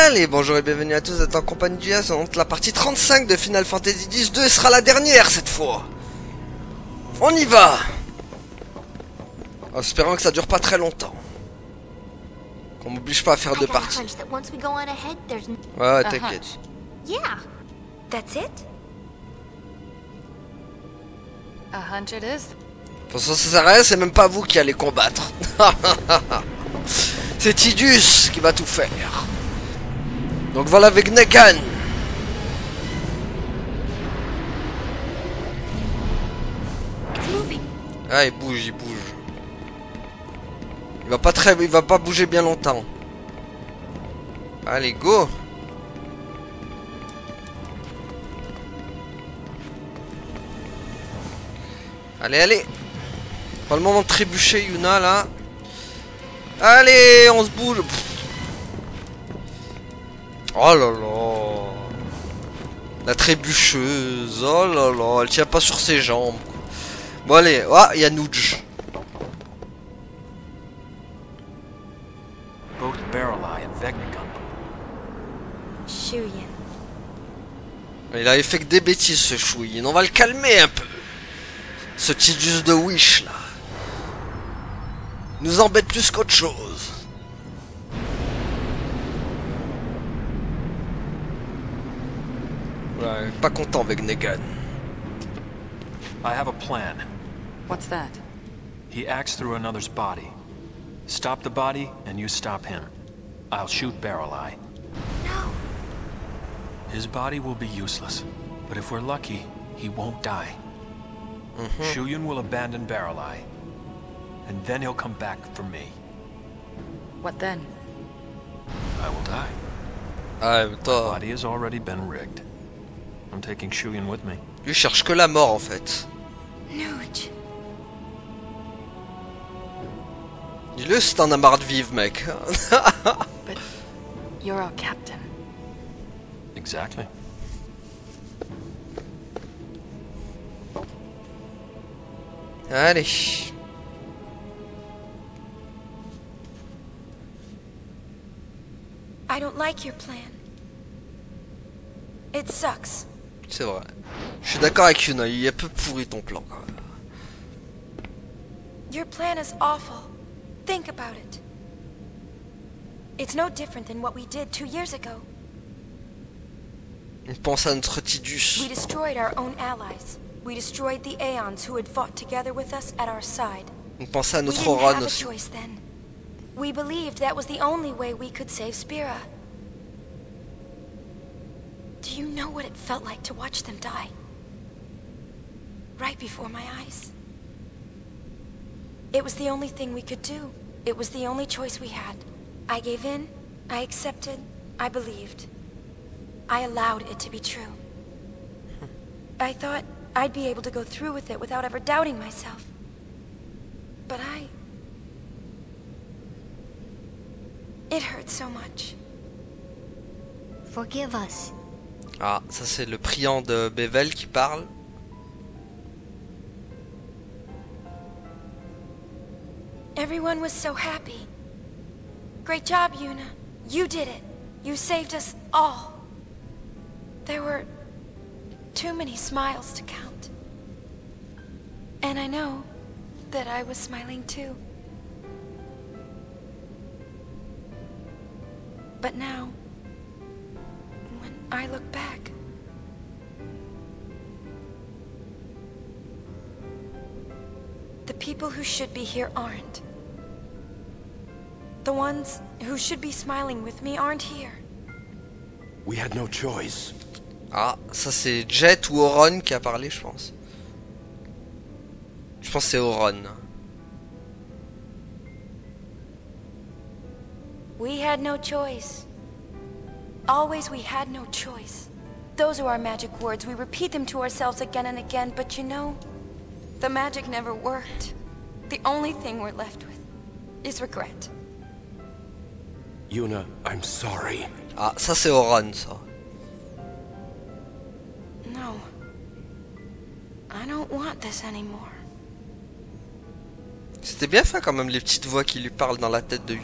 Allez, bonjour et bienvenue à tous, vous êtes en compagnie du Yas, donc la partie 35 de Final Fantasy X-2 sera la dernière cette fois. On y va. En espérant que ça dure pas très longtemps. Qu'on m'oblige pas à faire deux parties. Ouais, t'inquiète. Yeah, that's it? A hunch it is. De toute façon, ça sert à rien, c'est même pas vous qui allez combattre. C'est Tidus qui va tout faire. Donc voilà avec Negan. Ah, il bouge, il bouge. Il va pas bouger bien longtemps. Allez, go. Allez, allez. Pas le moment de trébucher, Yuna, là. Allez, on se bouge. Oh là là. La trébucheuse. Oh là là. Elle tient pas sur ses jambes. Bon, allez. Ah, il y a Nuge. Il avait fait que des bêtises, ce Chouyin. On va le calmer un peu. Ce Tidus de Wish, là. Nous embête plus qu'autre chose. Ouais, pas content avec Negan. I have a plan. What's that? He acts through another's body. Stop the body, and you stop him. I'll shoot Barrel Eye. No. His body will be useless, but if we're lucky, he won't die. Shuyun will abandon Barrel Eye, and then he'll come back for me. What then? I will die. Ah, My toi, body has already been rigged. I'm taking Shuyun with me. lui cherche que la mort en fait. Nuge. Dis-le si t'en as marre de vivre, mec. But you're our captain. Exactly. Allez. I don't like your plan. It sucks. C'est vrai. Je suis d'accord avec Yuna, il est un peu pourri ton plan quand même. Your plan is awful. Think about it. It's no different than what we did 2 years ago. On pense à notre Tidus. We destroyed our own allies. We destroyed the Aeons who had fought together with us at our side. On pense à We notre didn't Oran have a aussi. choice then. We believed that was the only way we could save Spira. Do you know what it felt like to watch them die? Right before my eyes. It was the only thing we could do. It was the only choice we had. I gave in, I accepted, I believed. I allowed it to be true. I thought I'd be able to go through with it without ever doubting myself. But it hurt so much. Forgive us. Ah, ça c'est le priant de Bevel qui parle. Everyone was so happy. Great job, Yuna. You did it. You saved us all. There were too many smiles to count. And I know that I was smiling too. But now, when I look back, the people who should be here aren't. The ones who should be smiling with me aren't here. We had no choice. Ah, ça c'est Jet ou Oron qui a parlé, je pense. Je pense que c'est Oron. We had no choice. Always we had no choice. Those are our magic words. We repeat them to ourselves again and again, but you know, the magic never worked. The only thing we're left with is regret. Yuna, I'm sorry. Ah, ça c'est Oron, ça. No. I don't want this anymore. C'était bien fait quand même, les petites voix qui lui parlent dans la tête de...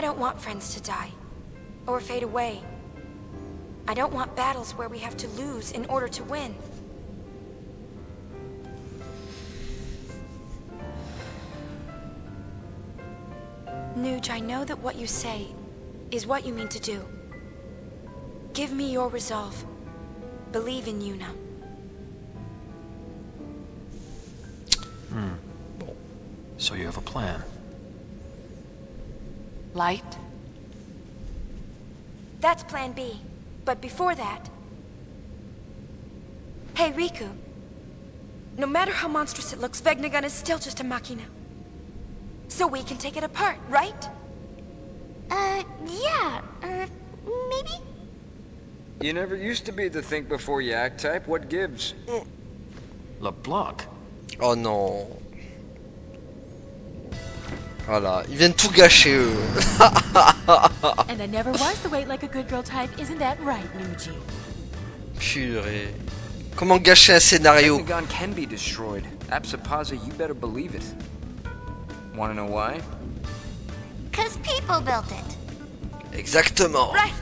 I don't want friends to die. Or fade away. I don't want battles where we have to lose in order to win. Nuge, I know that what you say is what you mean to do. Give me your resolve. Believe in Yuna. So you have a plan. Light? That's plan B. But before that... Hey, Riku. No matter how monstrous it looks, Vegnagun is still just a machina. So we can take it apart, right? Yeah, maybe? You never used to be the think before you act type. What gives? LeBlanc. Oh non. Voilà, ils viennent tout gâcher eux. And I never was the wait like a good girl type, isn't that right, Nuji? Purée. Comment gâcher un scénario? Vegnagun can be destroyed. Apsapasa, you better believe it. Wanna know why? 'Cause people built it. Exactement. Right.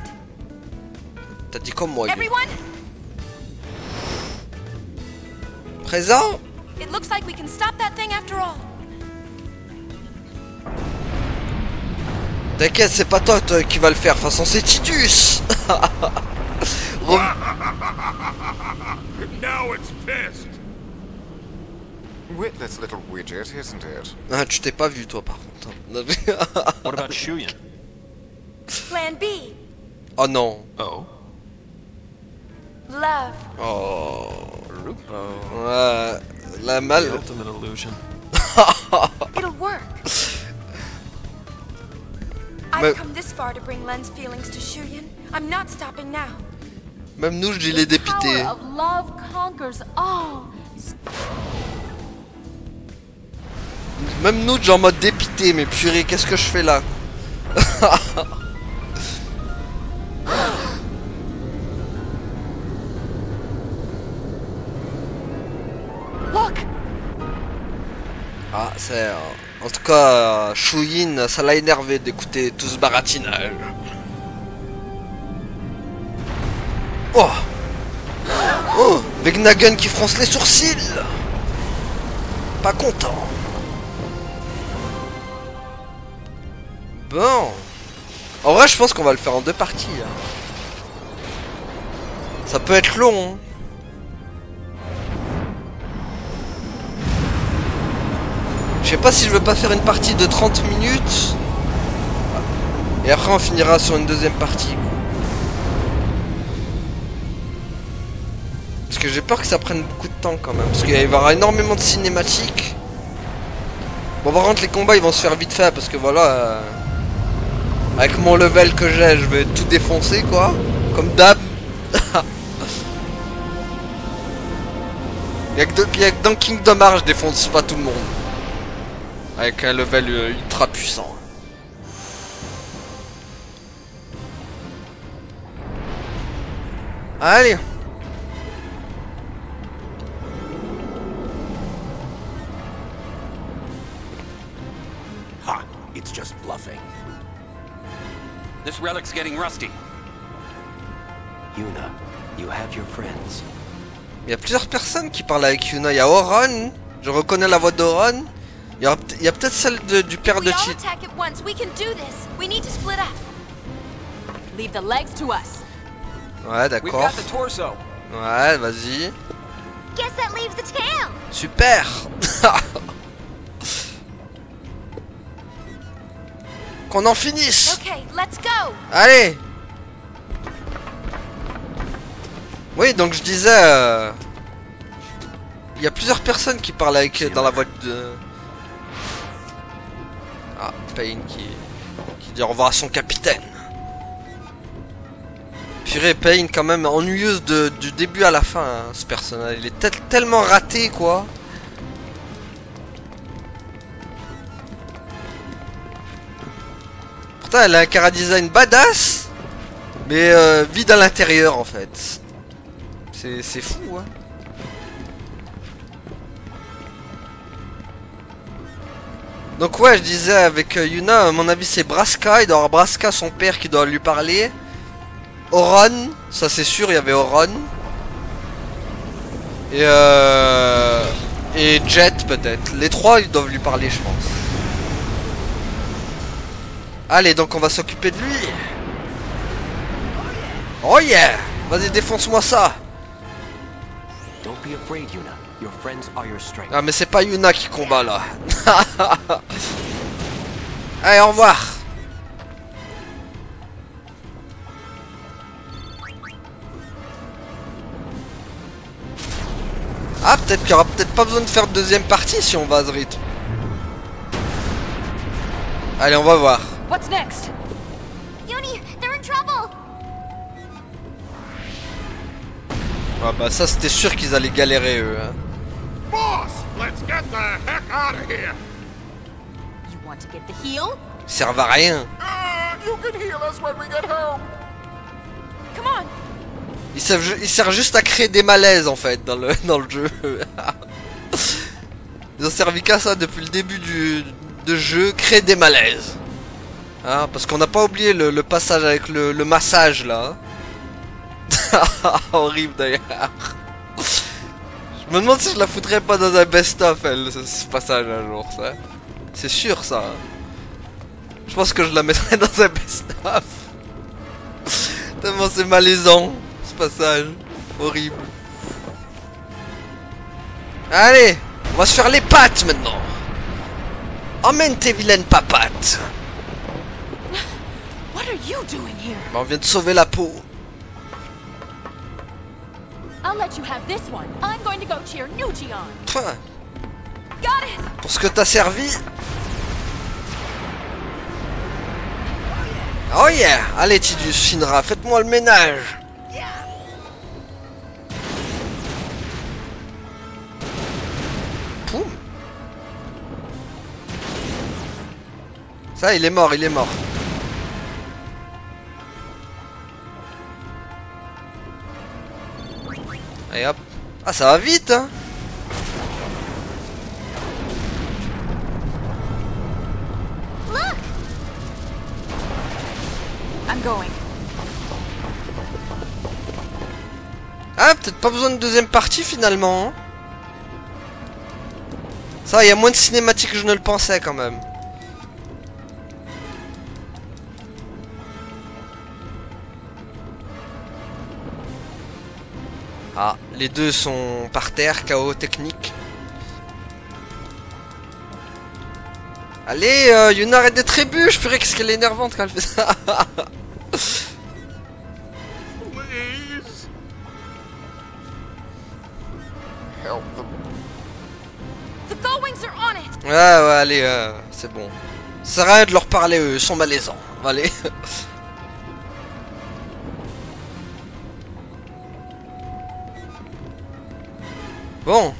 T'as dit comme moi. Yu. Everyone, Présent? it looks like we can stop that thing after all. T'inquiète, c'est pas toi qui va le faire. De toute façon, c'est Tidus. Now it's pissed. Witless little widget, isn't it? Ah, tu t'es pas vu toi par contre. What about Shuyan? Plan B. Oh non. Oh? Love. Oh. Rupo. Ouais. La The mal. ultimate illusion. It'll work. I've come this far to bring Len's feelings to Shuyan. I'm not stopping now. Même nous, je l'ai dépité. Power of love conquers all. Même nous, en mode dépité. Mais purée, qu'est-ce que je fais là? Look! Ah, c'est... en tout cas, Shuyin, ça l'a énervé d'écouter tout ce baratinage. Oh! Oh! Vegnagun qui fronce les sourcils! Pas content. Bon. En vrai, je pense qu'on va le faire en deux parties. Hein. Ça peut être long. Hein. Je sais pas si je veux pas faire une partie de 30 minutes. Et après on finira sur une deuxième partie. Parce que j'ai peur que ça prenne beaucoup de temps quand même. Parce qu'il va y avoir énormément de cinématiques. Bon par contre les combats ils vont se faire vite fait. Parce que voilà... avec mon level que j'ai, je vais tout défoncer quoi. Comme d'hab. Y'a que dans Kingdom Hearts je défonce pas tout le monde. Avec un level ultra puissant. Allez. Ha! It's just bluffing. This relic's getting rusty. Yuna, you have your friends. Il y a plusieurs personnes qui parlent avec Yuna. Il y a Oron. Je reconnais la voix d'Oron. Il y a peut-être celle du père de We all Chi. attack at once. We can do this. We need to split up. Leave the legs to us. Ouais, We've d'accord. got the torso. Ouais, vas-y. Guess that leaves the tail. Super. Qu'on en finisse. Okay, let's go. Allez. Oui, donc je disais... il y a plusieurs personnes qui parlent avec dans la voix de... Ah, Pain qui dit au revoir à son capitaine. Purée, Pain quand même ennuyeuse du début à la fin, hein, ce personnage. Il est tellement raté, quoi. Pourtant, elle a un chara-design badass, mais vide à l'intérieur, en fait. C'est fou, hein. Donc ouais, je disais avec Yuna, à mon avis c'est Braska, il doit avoir Braska, son père, qui doit lui parler. Oron, ça c'est sûr, il y avait Oron. Et Jet peut-être. Les trois ils doivent lui parler, je pense. Allez, donc on va s'occuper de lui. Oh yeah! Vas-y, défonce-moi ça! Don't be afraid, Yuna. Your friends are your strength. Ah mais c'est pas Yuna qui combat là. Allez, au revoir. Ah, peut-être qu'il y aura peut-être pas besoin de faire de deuxième partie si on va à ce rythme. Allez, on va voir. What's next? Yuni, they're in trouble. Ah bah ça c'était sûr qu'ils allaient galérer eux. Hein. Boss, let's get the heck out of here. You want to get the heel? Ils servent à rien. You can heal us when we get home. Come on. Ils servent juste à créer des malaises en fait dans le jeu. Ils ont servi qu'à ça depuis le début de jeu, créer des malaises. Hein, parce qu'on n'a pas oublié le passage avec le massage là. Horrible d'ailleurs. Je me demande si je la foutrais pas dans un best-of elle, ce passage un jour ça. C'est sûr ça. Je pense que je la mettrais dans un best-of. Tellement c'est malaisant ce passage. Horrible. Allez, on va se faire les pattes maintenant. Emmène tes vilaines papates. What are you doing here? Bah, on vient de sauver la peau. I'll let you have this one. I'm going to go cheer Nuji on. Putain, Got it. pour ce que t'as servi. Oh yeah. Allez Tidus, Shinra, faites-moi le ménage. Poum. Ça, il est mort, il est mort. Et hop. Ah, ça va vite, hein. Look, I'm going. Ah, peut-être pas besoin de deuxième partie, finalement, hein. Ça, il y a moins de cinématiques que je ne le pensais, quand même. Ah, les deux sont par terre, KO technique. Allez, Yuna, arrête des trébuches, purée, qu'est-ce qu'elle est énervante quand elle fait ça. Please. Help them. The Gullwings are on it. Ouais, ouais, allez, c'est bon. Ça sert à rien de leur parler, eux, ils sont malaisants. Allez. Bon,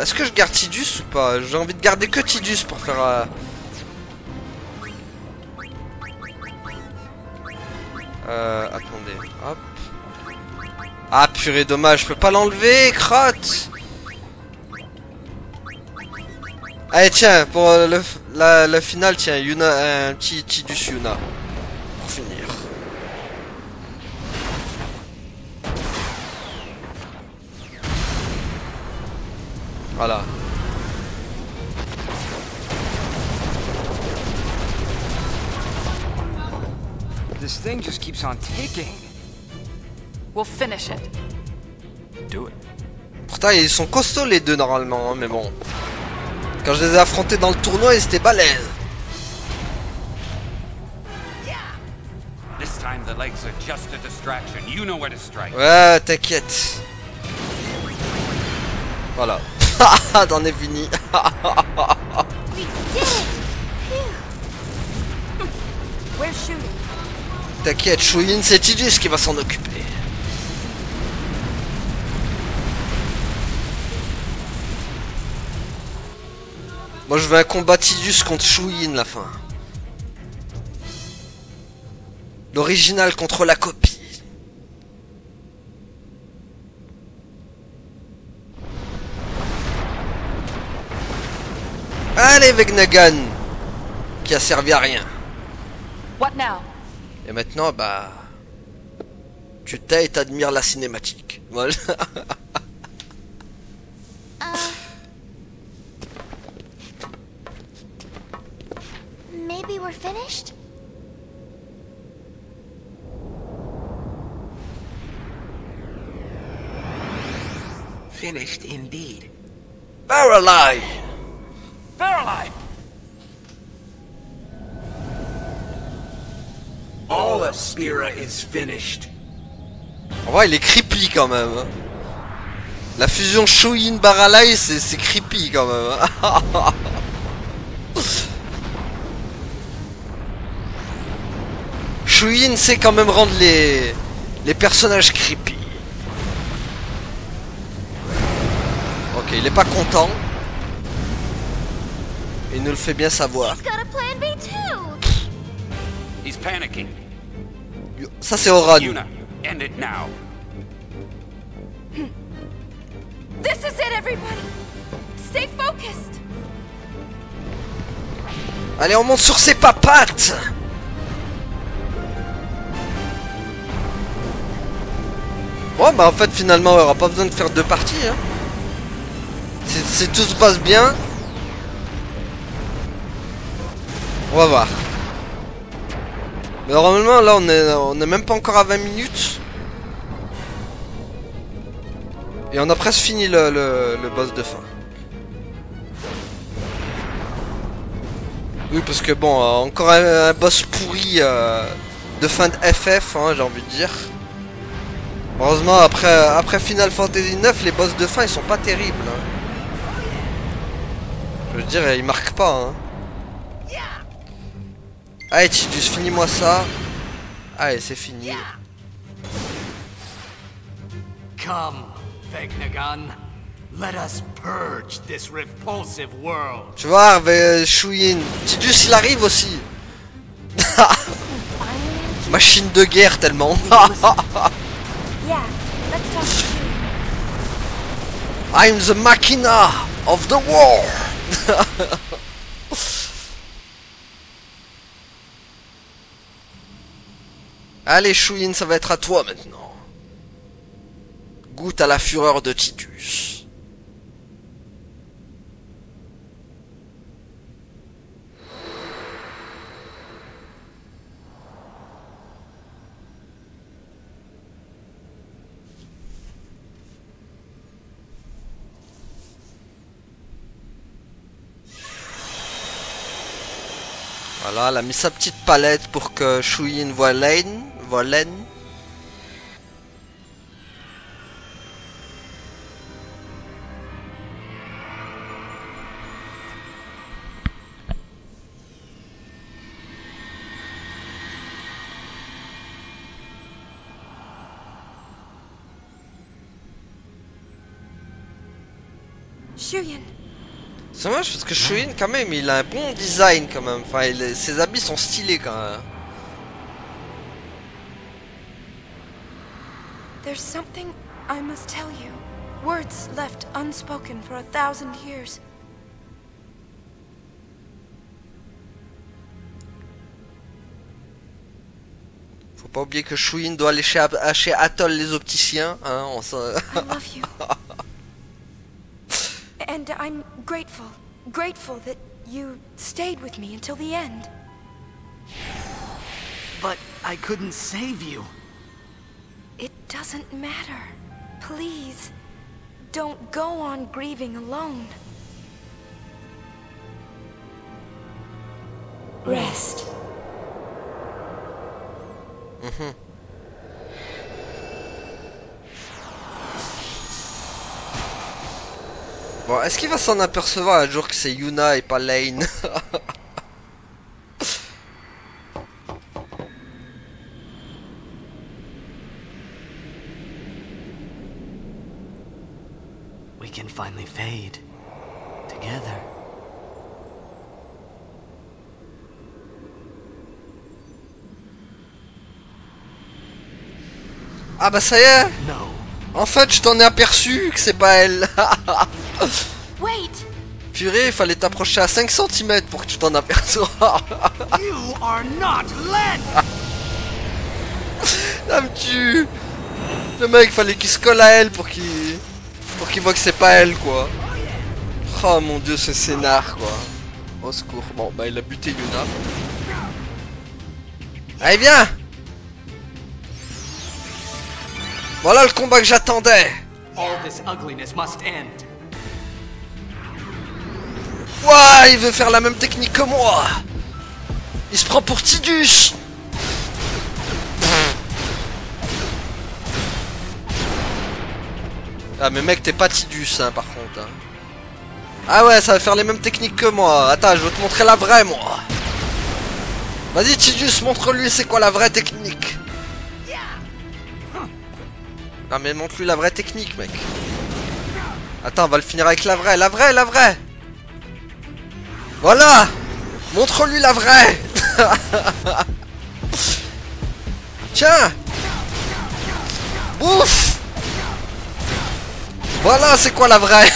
est-ce que je garde Tidus ou pas? J'ai envie de garder que Tidus pour faire... attendez, hop. Ah purée, dommage, je peux pas l'enlever, crotte. Allez, tiens, pour la finale, tiens, Yuna, un petit Tidus Yuna. Pour finir. Voilà. This thing just keeps on ticking. We'll finish it. Do it. Pourtant, ils sont costauds les deux normalement, hein, mais bon. Quand je les ai affrontés dans le tournoi, ils étaient balèzes. This time the legs are just a distraction. You know where to strike. Ouais, t'inquiète. Voilà. T'en es fini. we did it. Where's shooting? T'inquiète, Shuyin, c'est Tidus qui va s'en occuper. Moi je veux un combat Tidus contre Shuyin la fin. L'original contre la copie. Allez, Vegnagan, qui a servi à rien. What now? Et maintenant, bah... tu tais et t'admires la cinématique. Voilà. Maybe we're finished? Finished indeed. Baralai! Baralai! All of Spira is finished. En vrai, il est creepy quand même. Hein. La fusion Shuyin-Baralai, c'est creepy quand même. Hein. Shuyin sait quand même rendre les personnages creepy. Ok, il est pas content. Il nous le fait bien savoir. He's got a plan B too. He's panicking. Ça c'est Oran. Yuna, end it now. This is it, everybody. Stay focused. Allez, on monte sur ses papates. Bon bah en fait finalement on aura pas besoin de faire deux parties hein. Si tout se passe bien, on va voir. Mais normalement là on est même pas encore à 20 minutes. Et on a presque fini le boss de fin. Oui parce que bon encore un boss pourri de fin de FF hein, j'ai envie de dire. Heureusement après Final Fantasy 9 les boss de fin ils sont pas terribles hein. Je veux dire ils marquent pas hein. Allez Tidus finis-moi ça. Allez c'est fini. Come, Vegnagan. Let us purge this repulsive world. Tu vois Shuyin, Tidus il arrive aussi. Machine de guerre tellement. Yeah, let's talk to you. I'm the machina of the war. Allez Shuyin, ça va être à toi maintenant. Goûte à la fureur de Tidus. Voilà, elle a mis sa petite palette pour que Shuyin voit Len. Shuyin. C'est dommage parce que Shuyin quand même il a un bon design quand même. Enfin ses habits sont stylés quand même. There's something I must tell you. Words left unspoken for 1,000 years. Faut pas oublier que Shuyin doit aller chez Atoll les opticiens. Hein, I love you. And I'm grateful that you stayed with me until the end. But I couldn't save you. It doesn't matter. Please, don't go on grieving alone. Rest. Bon, est-ce qu'il va s'en apercevoir un jour que c'est Yuna et pas Lane? We can finally fade together. Ah bah ça y est. No. En fait, je t'en ai aperçu que c'est pas elle. Wait. Fury, il fallait t'approcher à 5 cm pour que tu t'en aperçoives. You are not Len! Ça me tue. Le mec, fallait qu'il se colle à elle pour qu'il voit que c'est pas elle, quoi. Oh mon dieu, ce scénar, quoi. Au secours. Bon, bah il a buté Yuna. Allez, viens. Voilà le combat que j'attendais. All this ugliness must end. Ouah, il veut faire la même technique que moi. Il se prend pour Tidus. Ah mais mec, t'es pas Tidus, hein, par contre. Hein. Ah ouais, ça va faire les mêmes techniques que moi. Attends, je vais te montrer la vraie, moi. Vas-y, Tidus, montre-lui c'est quoi la vraie technique. Non mais montre-lui la vraie technique, mec. Attends, on va le finir avec la vraie, la vraie, la vraie. Voilà. Montre-lui la vraie. Tiens. Ouf. Voilà, c'est quoi la vraie.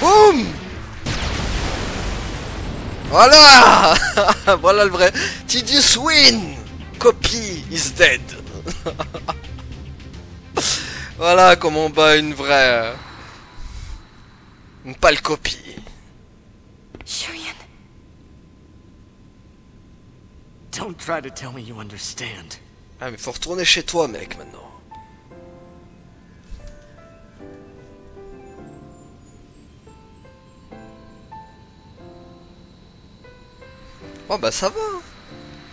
Boum. Voilà. Voilà le vrai. Tidus win. Copy is dead. Voilà comment on bat une vraie... une pâle copie. Shuyan. Don't try to tell me you understand. Ah mais faut retourner chez toi, mec, maintenant. Oh bah ça va.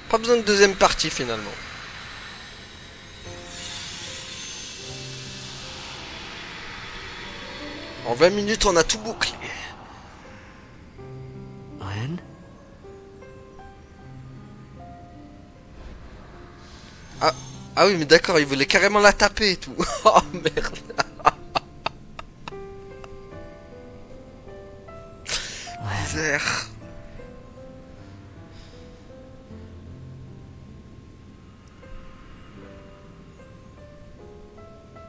Pas besoin de deuxième partie finalement. En 20 minutes on a tout bouclé. Len? Ah oui mais d'accord, il voulait carrément la taper et tout. Oh merde. Misère.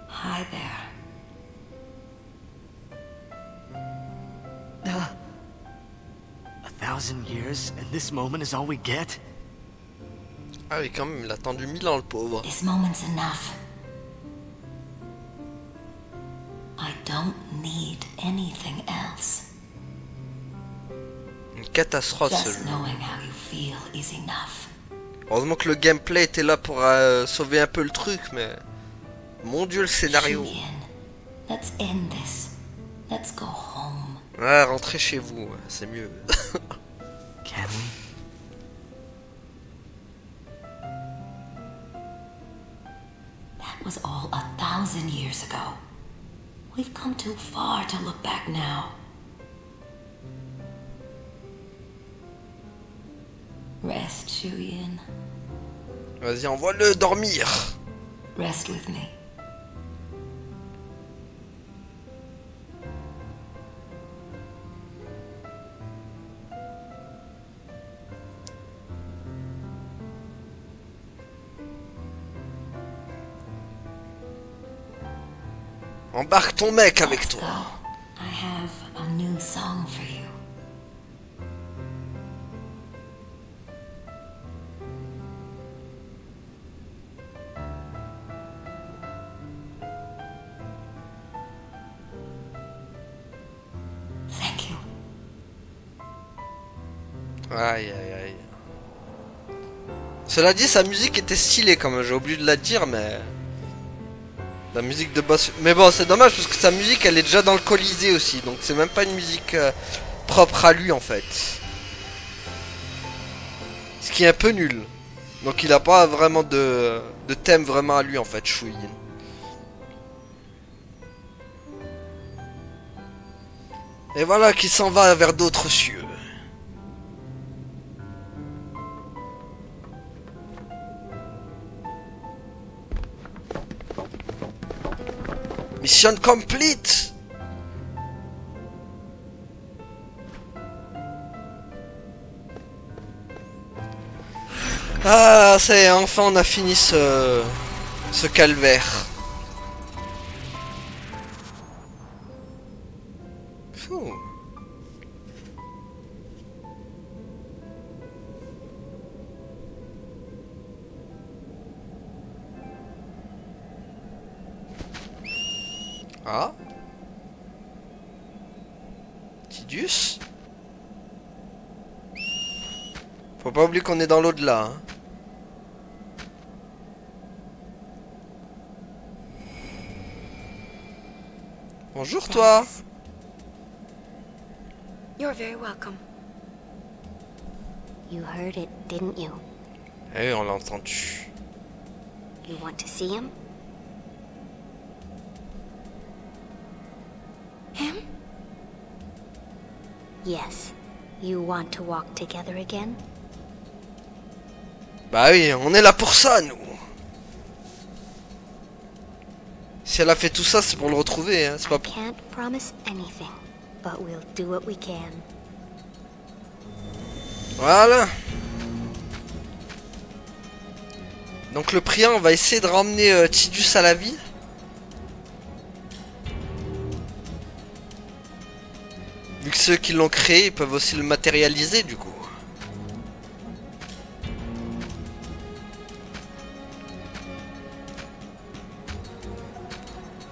Hi there. 1,000 years, and this moment is all we get? Ah oui quand même, il a attendu 1000 ans le pauvre. This moment's enough. I don't need anything else. Une catastrophe ce Just jeu. knowing how you feel is enough. Heureusement que le gameplay était là pour sauver un peu le truc, mais... Mon dieu le scénario. Shuyan, let's end this. Let's go home. Ouais, rentrez chez vous, c'est mieux. Can we? That was all 1,000 years ago. We've come too far to look back now. Rest, Shuyan. Vas-y, envoie-le dormir. Rest with me. Embarque ton mec avec toi. I have a new song for you. Thank you. Aïe aïe aïe. Cela dit, sa musique était stylée quand même, j'ai oublié de la dire, mais... La musique de boss... Mais bon, c'est dommage parce que sa musique, elle est déjà dans le Colisée aussi, donc c'est même pas une musique propre à lui en fait. Ce qui est un peu nul. Donc il a pas vraiment de thème vraiment à lui en fait, Shuyin. Et voilà qu'il s'en va vers d'autres cieux. Mission complete. Ah, ça y est, enfin on a fini ce calvaire. Ah. Tidus. Faut pas oublier qu'on est dans l'au-delà. Hein. Bonjour toi. You're very welcome. You heard it, didn't you? Eh, on l'a entendu. You want to see him? Him? Yes. You want to walk together again? Bah oui, on est là pour ça, nous. Si elle a fait tout ça, c'est pour le retrouver, hein. C'est pas pour... Can't promise anything, but we'll do what we can. Voilà. Donc le priant va essayer de ramener Tidus à la vie. Vu que ceux qui l'ont créé, ils peuvent aussi le matérialiser, du coup.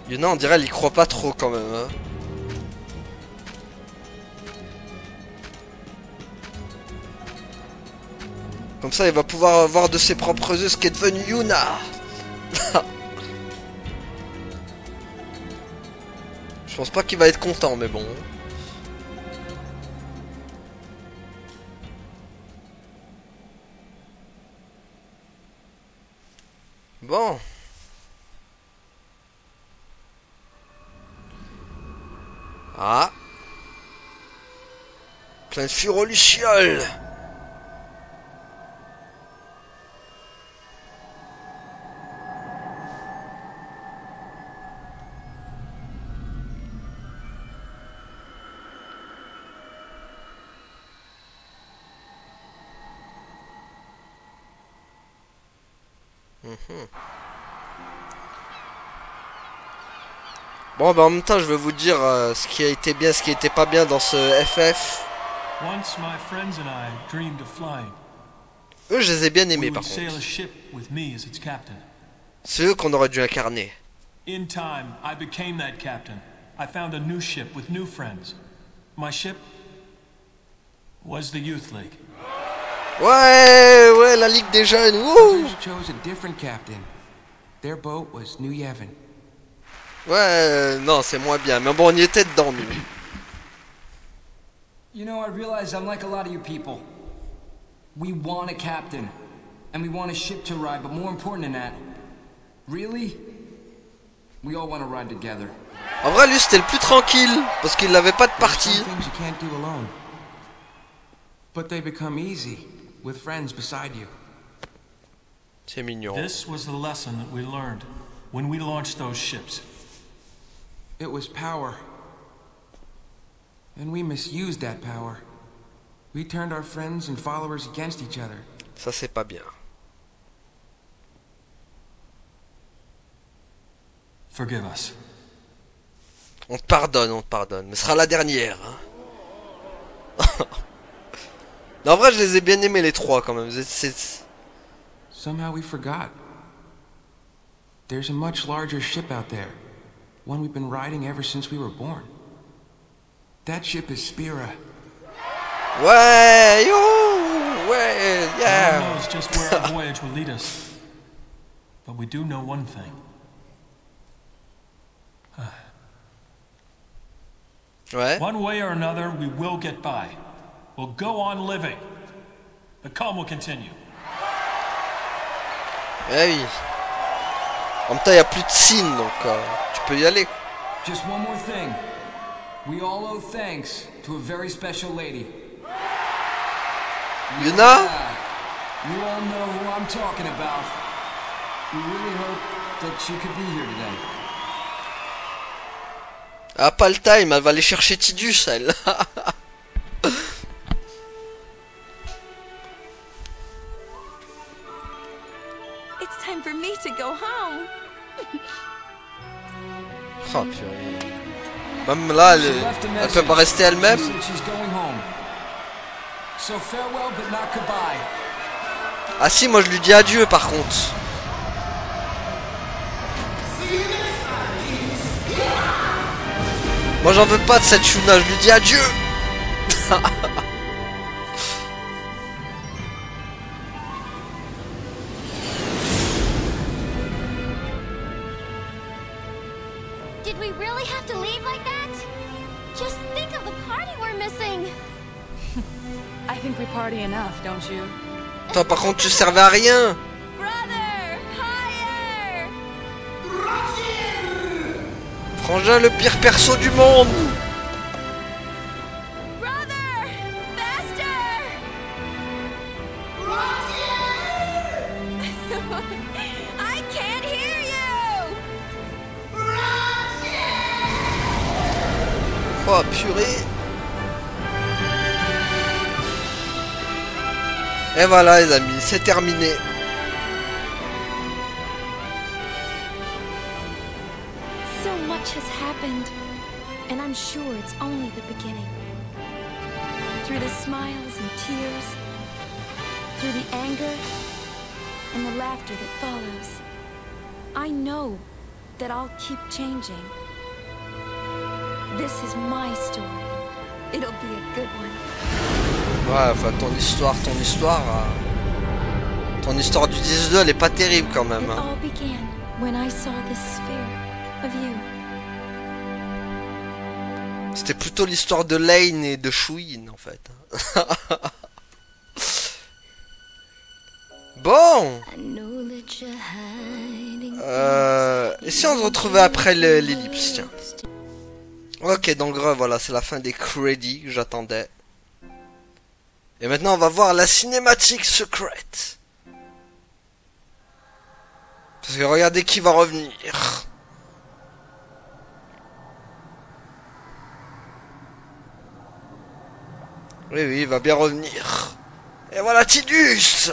Yuna, on dirait, elle y croit pas trop quand même. Hein. Comme ça, il va pouvoir voir de ses propres yeux ce qu'est devenu Yuna. Je pense pas qu'il va être content, mais bon. Bon. Ah. Plein de furolucioles. Bon, bah en même temps, je vais vous dire ce qui a été bien, ce qui était pas bien dans ce FF. Once my friends and I dreamed of flying. Eux, je les ai bien aimés We par would sail contre. a ship with me as its captain. C'est eux qu'on aurait dû incarner. In time, I became that captain. I found a new ship with new friends. My ship was the Youth League. Ouais, ouais, la Ligue des Jeunes. Wouh! Others chose a different captain. Their boat was New Yevon. Ouais, non, c'est moins bien. Mais bon, on y était dedans, nous. You know, I realize I'm like a lot of you people. We want a captain, and we want a ship to ride, but more important than that, really, we all want to ride together. En vrai, lui, c'était le plus tranquille, parce qu'il n'avait pas de partie. Some things you can't do alone, but they become easy with friends beside you. C'est mignon. This was the lesson that we learned when we launched those ships. It was power, and we misused that power. We turned our friends and followers against each other. Ça, c'est pas bien. Forgive us. On te pardonne. Mais ce sera la dernière. Hein. Non, en vrai, je les ai bien aimés, les trois, quand même. Somehow we forgot. There's a much larger ship out there. One we've been riding ever since we were born. That ship is Spira. Ouais, yo, ouais, yeah. No one knows just where our voyage will lead us. But we do know one thing. Ouais. One way or another, we will get by. We'll go on living. The calm will continue. Eh oui. En même temps, il n'y a plus de signes, donc tu peux y aller. Just one more thing. We all owe thanks to a very special lady. Yuna? Yeah. You all know who I'm talking about. We really hope that she could be here today. Ah, pas le time, elle va aller chercher Tidus, elle. It's time for me to go home. Oh, purée. Même là, elle peut pas rester elle-même. So farewell, but not goodbye. Ah si, moi je lui dis adieu par contre. Moi j'en veux pas de cette Yuna, je lui dis adieu. Did we really have to leave like that? Just think of the party we're missing. I think we party enough, don't you? Toi par contre tu servais à rien. Frangin, le pire perso du monde. I can't hear you. Oh purée. Et voilà les amis, c'est terminé. So much has happened, and I'm sure it's only the beginning. Through the smiles and tears, through the anger and the laughter that follows, I know that I'll keep changing. This is my story. It'll be a good one. Ouais, enfin ton histoire du 10-2 elle est pas terrible quand même. It all began when I saw this sphere of you. C'était plutôt l'histoire de Lane et de Shuin en fait. Bon. Et si on se retrouvait après l'ellipse, tiens. Ok, donc voilà, c'est la fin des crédits que j'attendais. Et maintenant on va voir la cinématique secrète. Parce que regardez qui va revenir. Oui, oui, il va bien revenir. Et voilà Tidus.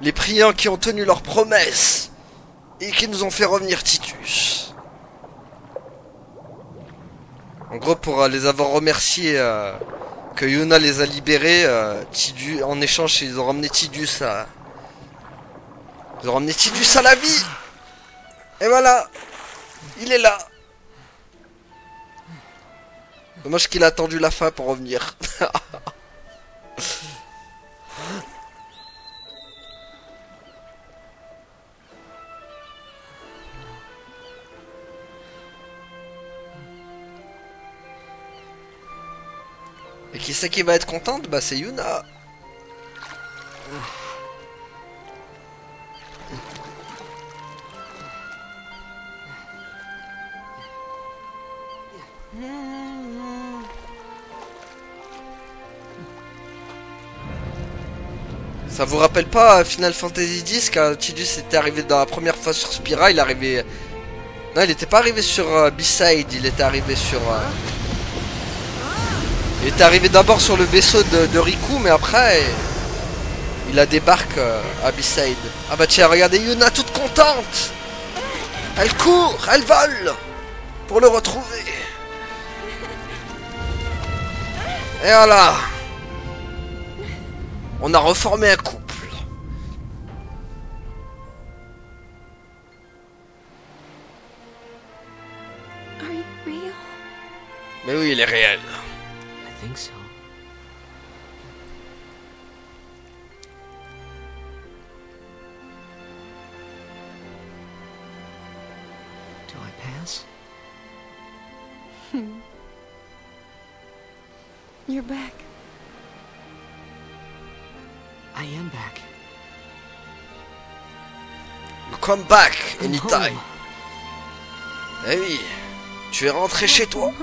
Les priants qui ont tenu leurs promesses. Et qui nous ont fait revenir Titus. En gros, pour les avoir remerciés que Yuna les a libérés, Tidus, en échange, ils ont ramené Tidus à... Ils ont ramené Tidus à la vie. Et voilà. Il est là. Dommage qu'il a attendu la fin pour revenir. Et qui c'est qui va être contente? Bah c'est Yuna. Ça vous rappelle pas Final Fantasy X quand Tidus était arrivé dans la première fois sur Spira, il arrivait... Non, il était pas arrivé sur B-Side, il était arrivé sur... Il était arrivé d'abord sur le vaisseau de Riku, mais après... Il a débarqué à B-Side. Ah bah tiens, regardez Yuna toute contente. Elle court, elle vole pour le retrouver. Et voilà. On a reformé un couple. Are you real? Mais oui, il est réel. I think so. Do I pass? You're back. I am back. You come back anytime. Eh oui, tu es rentré chez toi.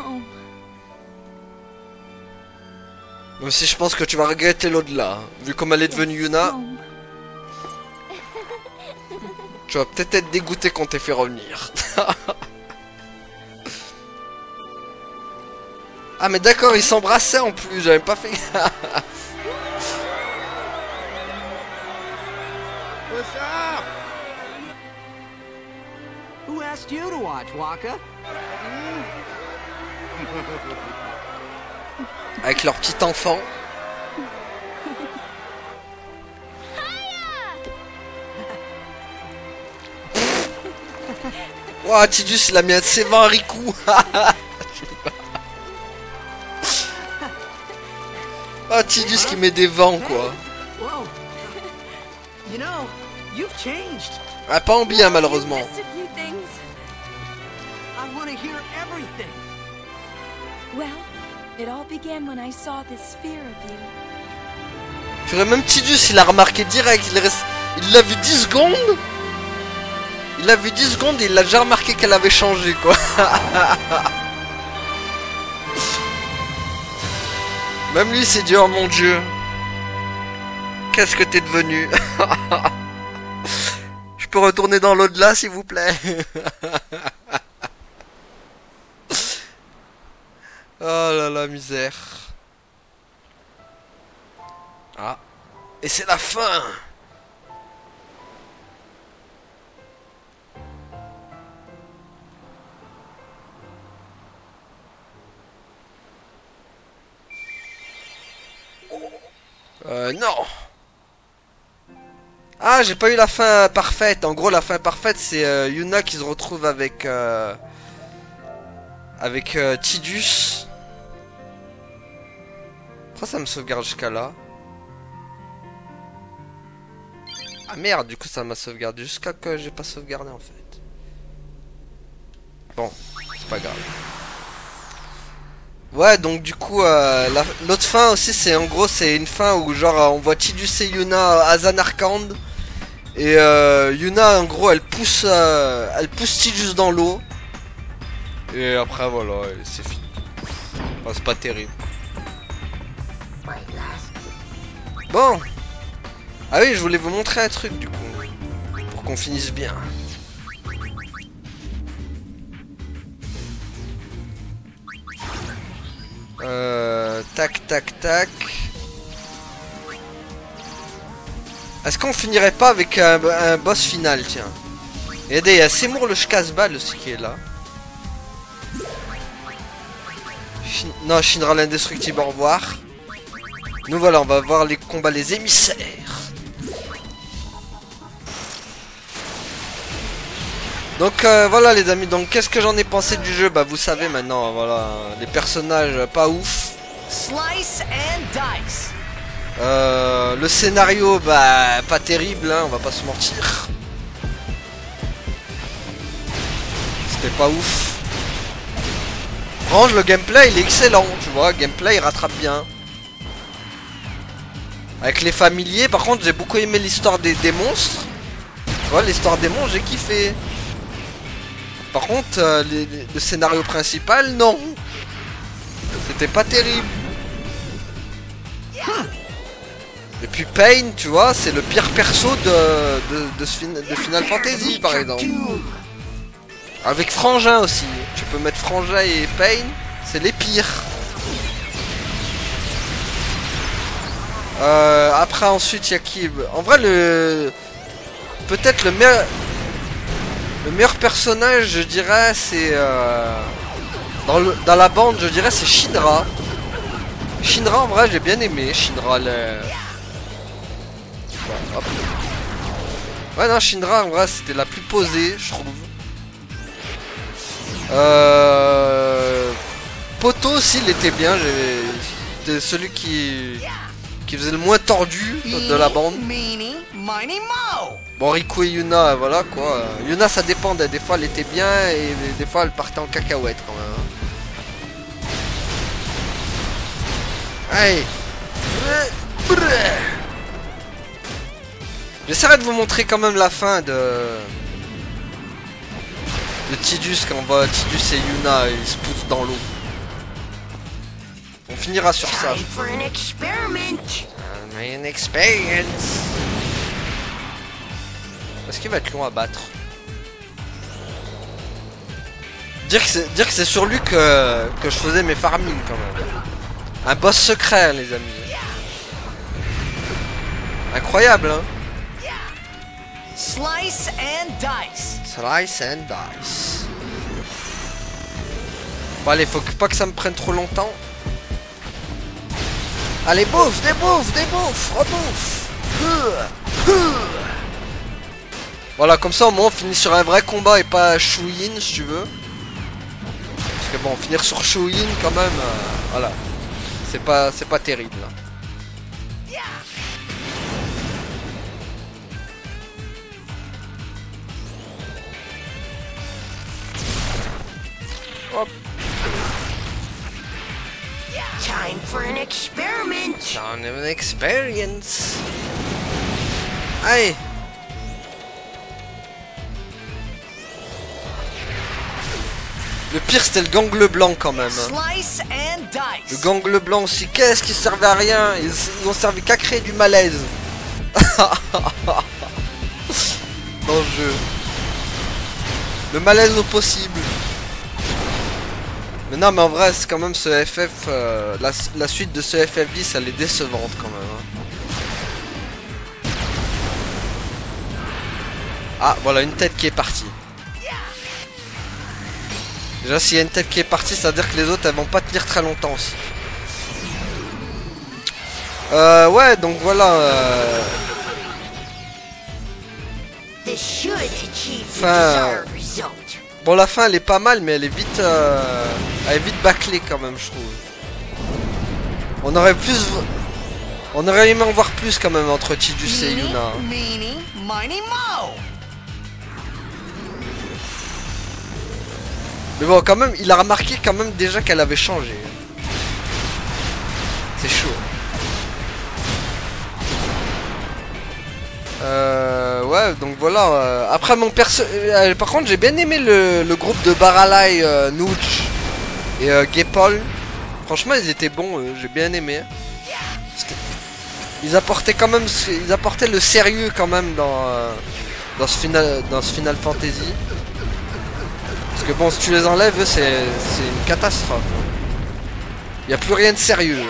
Même si je pense que tu vas regretter l'au-delà, hein. Vu comme elle est devenue Yuna. Tu vas peut-être être dégoûté qu'on t'ait fait revenir. Ah mais d'accord, ils s'embrassaient en plus, j'avais pas fait gaffe. What's up? Who asked you to watch, Waka? Avec leur petit enfant. Oh, Tidus, il a mis un de ses 20 Riku. Oh, Tidus qui met des vents, quoi. Whoa. You know, you've changed. Ah, pas en bien, malheureusement. I want to hear everything. Well, it all began when I saw this sphere of you. Tu vois, même Tidus, il a remarqué direct. Il l'a vu 10 secondes. Il a vu 10 secondes et il a déjà remarqué qu'elle avait changé, quoi. Même lui s'est dit, oh mon dieu. Qu'est-ce que t'es devenu? Je peux retourner dans l'au-delà, s'il vous plaît? Oh là là, misère. Ah. Et c'est la fin. Non. Ah, j'ai pas eu la fin parfaite. En gros, la fin parfaite, c'est Yuna qui se retrouve avec Tidus. Pourquoi ça me sauvegarde jusqu'à là? Ah merde, du coup ça m'a sauvegardé jusqu'à que j'ai pas sauvegardé en fait. Bon, c'est pas grave. Ouais, donc du coup, l'autre fin aussi, c'est en gros, c'est une fin où genre on voit Tidus et Yuna à Zanarkand. Et Yuna, en gros, elle pousse Tidus dans l'eau. Et après, voilà, c'est fini. Enfin, c'est pas terrible. Bon. Ah oui, je voulais vous montrer un truc, du coup. Pour qu'on finisse bien. Tac, tac, tac. Est-ce qu'on finirait pas avec un boss final, tiens. Regardez, il y a Seymour le Shkazbal aussi qui est là. Non, Shinra l'indestructible, au revoir. Nous voilà, on va voir les combats, les émissaires. Donc voilà les amis, donc qu'est-ce que j'en ai pensé du jeu? Bah vous savez maintenant, voilà, les personnages pas ouf. Slice and dice. Le scénario, bah pas terrible, hein, on va pas se mentir. C'était pas ouf. Range, le gameplay il est excellent, tu vois, gameplay il rattrape bien. Avec les familiers, par contre j'ai beaucoup aimé l'histoire des monstres. Tu vois, l'histoire des monstres j'ai kiffé. Par contre, le scénario principal, non. C'était pas terrible. Et puis Pain, tu vois, c'est le pire perso de Final Fantasy, par exemple. Avec Frangin aussi. Tu peux mettre Frangin et Pain, c'est les pires. Après, ensuite, il y a qui? En vrai, peut-être le meilleur personnage, je dirais, c'est... Dans la bande, je dirais, c'est Shinra. Shinra, en vrai, j'ai bien aimé. Shinra, hop. Ouais, non, Shinra, en vrai, c'était la plus posée, je trouve. Poto aussi, il était bien. C'était celui qui faisait le moins tordu de la bande. Bon, Riku et Yuna, voilà quoi. Yuna, ça dépend. Des fois, elle était bien et des fois, elle partait en cacahuète quand même. Allez. J'essaierai de vous montrer quand même la fin de Tidus quand on voit Tidus et Yuna, ils se poussent dans l'eau. On finira sur ça. An experience. Est-ce qu'il va être long à battre? Dire que c'est sur lui que je faisais mes farming quand même. Un boss secret, les amis. Incroyable, hein? Slice and dice. Slice and dice. Bon allez, faut pas que ça me prenne trop longtemps. Allez, bouffe, débouffe, rebouffe. Voilà, comme ça au moins on finit sur un vrai combat et pas Shuyin si tu veux. Parce que bon, finir sur Shuyin quand même, voilà. C'est pas terrible. Hop. Time for an experiment. Time for an experience. Allez. Le pire c'était le gangle blanc quand même. Slice and dice. Le gangle blanc aussi, qu'est-ce qui servait à rien? Ils ont servi qu'à créer du malaise. Dans le jeu. Le malaise au possible. Mais non, mais en vrai, c'est quand même ce FF. La suite de ce FF10, elle est décevante quand même. Hein. Ah, voilà, une tête qui est partie. Déjà, s'il y a une tête qui est partie, ça veut dire que les autres, elles vont pas tenir très longtemps aussi. Ouais, donc voilà. Enfin, bon, la fin, elle est pas mal, mais elle est vite bâclée quand même, je trouve. On aurait aimé en voir plus quand même entre Tidus et Yuna. Mais bon, quand même, il a remarqué quand même déjà qu'elle avait changé. C'est chaud. Ouais, donc voilà. Après, mon perso... par contre, j'ai bien aimé le groupe de Baralai, Nooch et Gepol. Franchement, ils étaient bons, j'ai bien aimé. Ils apportaient quand même... Ils apportaient le sérieux quand même dans ce Final Fantasy. Parce que bon, si tu les enlèves, c'est une catastrophe. Il n'y a plus rien de sérieux.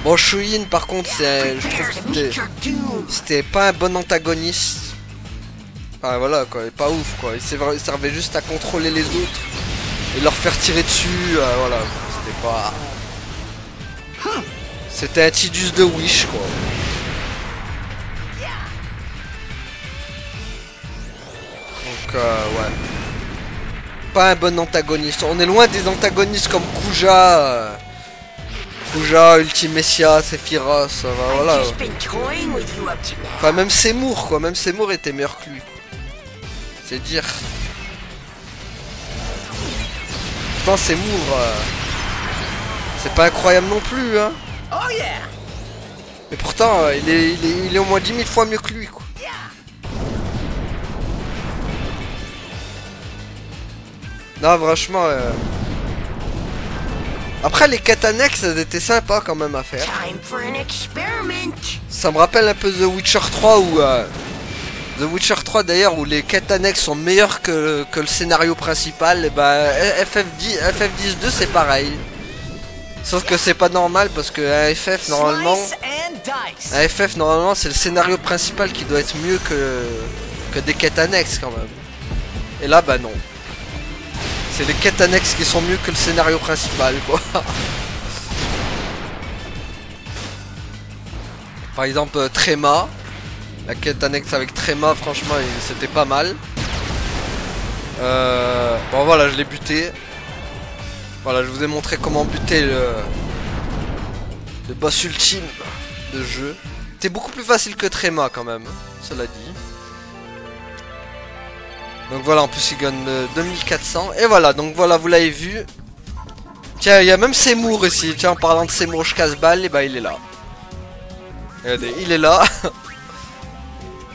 Bon, Shuyin, par contre, je trouve que c'était pas un bon antagoniste. Enfin, voilà, quoi, pas ouf, quoi. Il servait juste à contrôler les autres et leur faire tirer dessus, voilà. C'était pas... C'était un Tidus de Wish, quoi. Ouais. Pas un bon antagoniste. On est loin des antagonistes comme Kuja, Ultimessia, Sephiroth, voilà. Enfin, même Seymour, quoi. Même Seymour était meilleur que lui. C'est dire. Pourtant, Seymour, c'est pas incroyable non plus, hein. Mais pourtant, il est au moins 10 000 fois mieux que lui, quoi. Non, franchement... Après, les quêtes annexes, elles étaient sympas quand même à faire. Ça me rappelle un peu The Witcher 3 où... The Witcher 3 d'ailleurs, où les quêtes annexes sont meilleures que le scénario principal. Et bah, FF10-2 c'est pareil. Sauf que c'est pas normal parce que un FF normalement c'est le scénario principal qui doit être mieux que des quêtes annexes quand même. Et là, bah non. C'est les quêtes annexes qui sont mieux que le scénario principal, quoi. Par exemple, Tréma. La quête annexe avec Tréma, franchement, c'était pas mal. Bon, voilà, je l'ai buté. Voilà, je vous ai montré comment buter le boss ultime de jeu. C'était beaucoup plus facile que Tréma, quand même. Cela dit. Donc voilà, en plus il gagne 2400. Et voilà, donc voilà, vous l'avez vu. Tiens, il y a même Seymour ici. Tiens, en parlant de Seymour, je casse balle, et bah il est là. Regardez, il est là.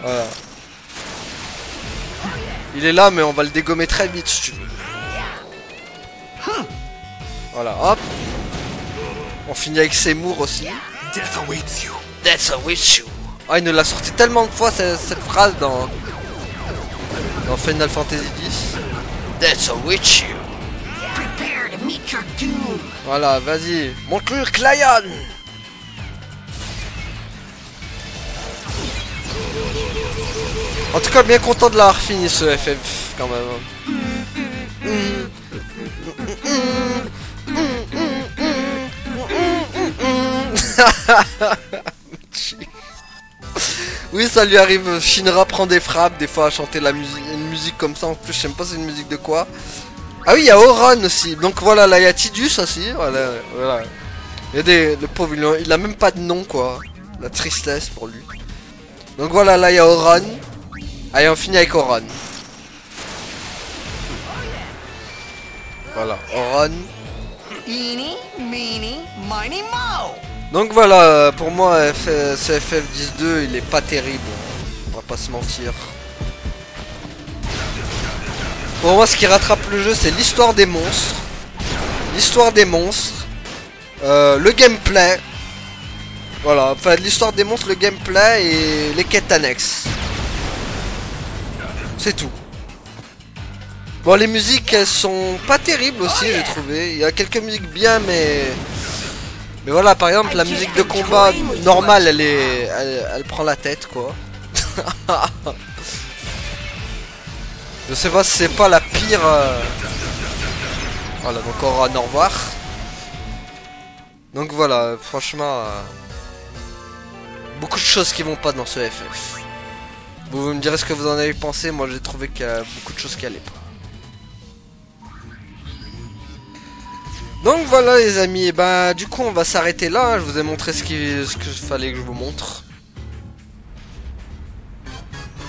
Voilà. Il est là, mais on va le dégommer très vite si tu veux. Voilà, hop. On finit avec Seymour aussi. Death awaits you. Death awaits you. Ah, il nous l'a sorti tellement de fois cette phrase dans Final Fantasy X. Death awaits you. Prepare to meet your doom. Voilà, vas-y, montre-lui Clion. En tout cas, bien content de l'avoir fini ce FF quand même. Oui, ça lui arrive. Shinra prend des frappes, des fois à chanter une musique comme ça. En plus, je sais même pas c'est une musique de quoi. Ah oui, il y a Oran aussi. Donc voilà, là il y a Tidus aussi. Voilà. Il y a le pauvre, il a même pas de nom quoi. La tristesse pour lui. Donc voilà, là il y a Oran. Allez, on finit avec Oran. Voilà, Oran. Eeny, meeny, miny, mo. Donc voilà, pour moi, ce FF12, il est pas terrible. On va pas se mentir. Pour moi, ce qui rattrape le jeu, c'est l'histoire des monstres. Le gameplay. Voilà, enfin l'histoire des monstres, le gameplay et les quêtes annexes. C'est tout. Bon, les musiques, elles sont pas terribles aussi, j'ai trouvé. Il y a quelques musiques bien, mais voilà, par exemple, la musique de combat normale, elle prend la tête, quoi. Je sais pas si c'est pas la pire. Voilà, donc on aura au revoir. Donc voilà, franchement, beaucoup de choses qui vont pas dans ce FF. Vous me direz ce que vous en avez pensé. Moi, j'ai trouvé qu'il y a beaucoup de choses qui allaient pas. Donc voilà les amis, et ben du coup on va s'arrêter là, je vous ai montré ce qu'il fallait que je vous montre.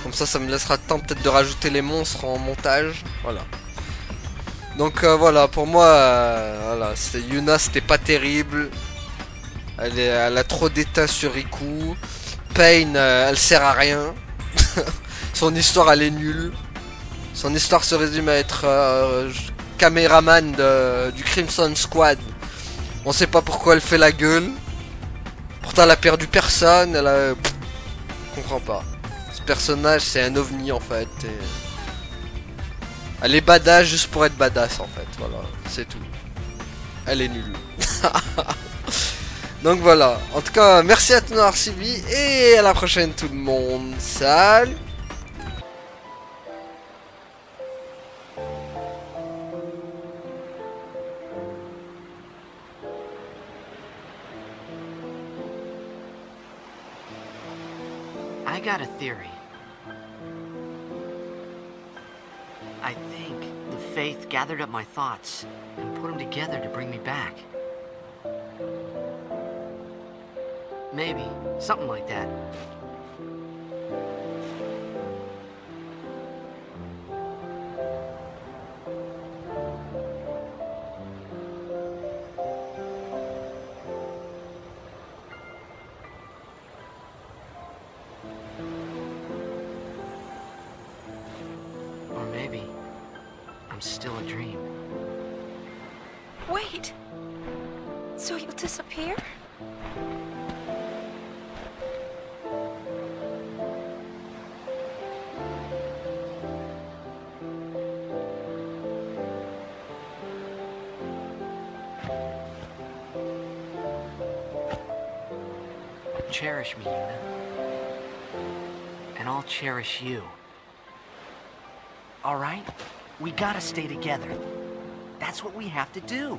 Comme ça me laissera le temps peut-être de rajouter les monstres en montage, voilà. Donc voilà, pour moi, voilà, Yuna c'était pas terrible. Elle a trop d'état sur Riku. Pain, elle sert à rien. Son histoire elle est nulle. Son histoire se résume à être... caméraman du Crimson Squad. On sait pas pourquoi elle fait la gueule. Pourtant elle a perdu personne. Elle a... Je comprends pas. Ce personnage c'est un ovni en fait. Et... elle est badass juste pour être badass en fait. Voilà, c'est tout. Elle est nulle. Donc voilà. En tout cas, merci à tous d'avoir suivi. Et à la prochaine tout le monde. Salut. I got a theory. I think the Faith gathered up my thoughts and put them together to bring me back. Maybe. Something like that. Or maybe I'm still a dream. Wait! So you'll disappear? Cherish me, Yuna. And I'll cherish you. All right? We gotta stay together. That's what we have to do.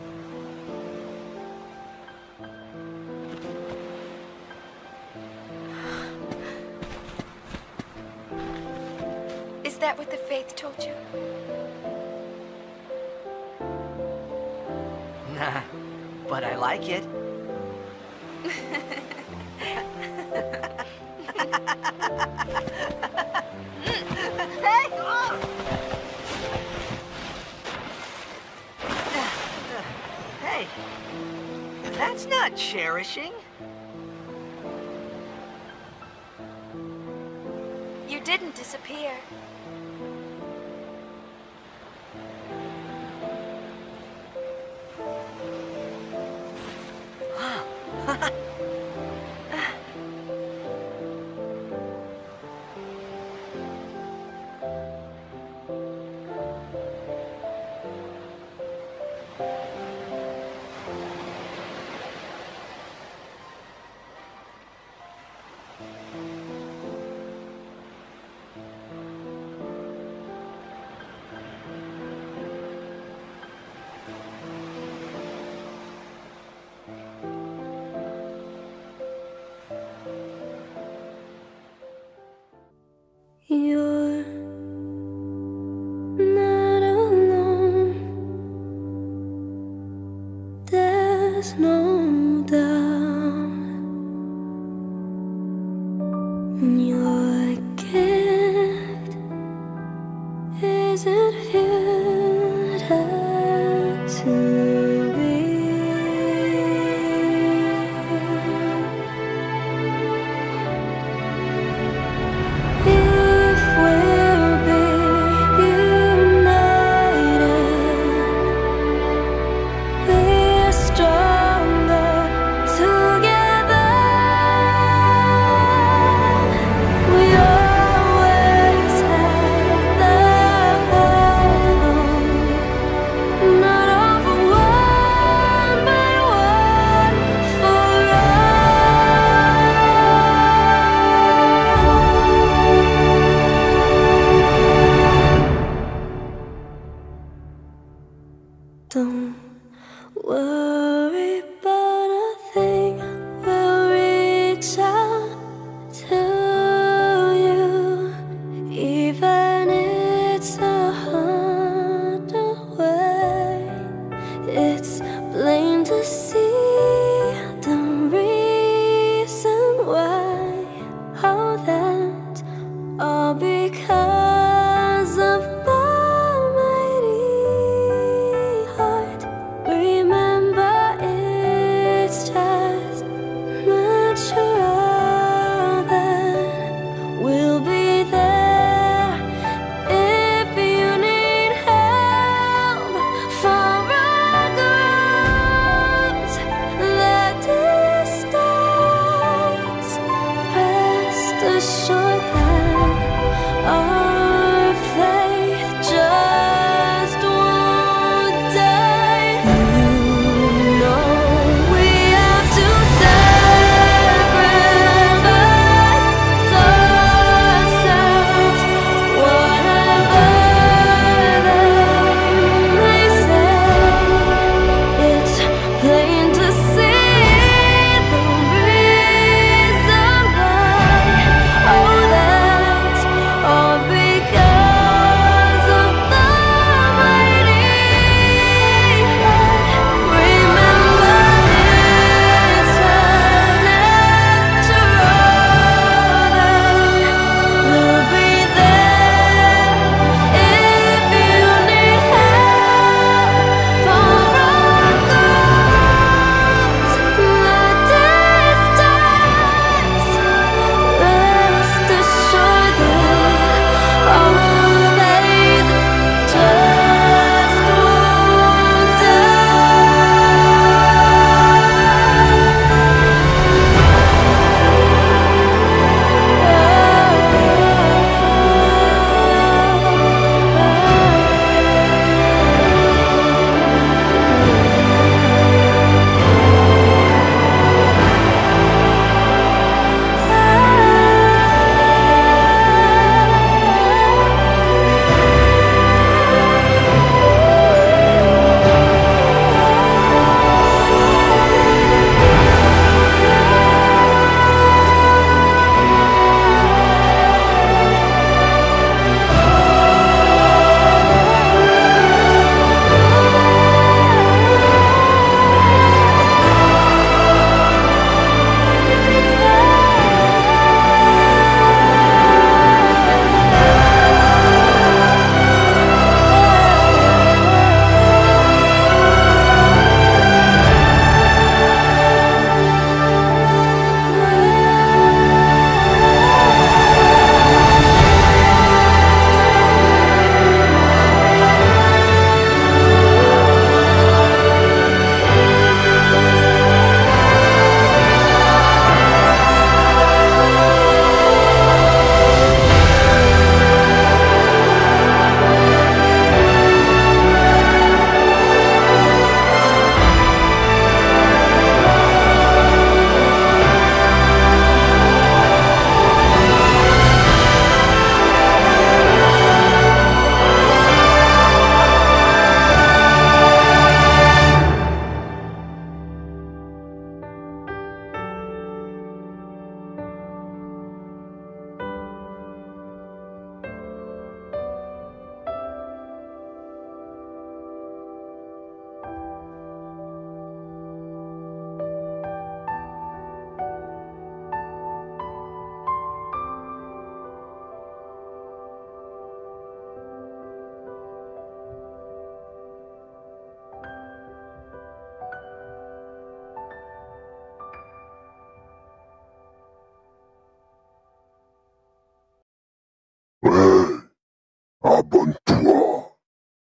Is that what the Faith told you? Nah, but I like it. Hey! Oh! Hey, that's not cherishing. You didn't disappear. Your gift isn't futile to be. If we'll be united, we're stronger together. We always have the hope, not all for one, but one for all. Don't worry about a thing, we'll reach out to you, even it's a hard way. It's plain to see the reason why. How that all because of the mighty heart. Remember, it's just natural that we'll be there if you need help for a good. The distance, rest assured that our faith just won't die. You know we have to sacrifice ourselves, whatever they may say. It's plain to see the reason why. Oh, la bonne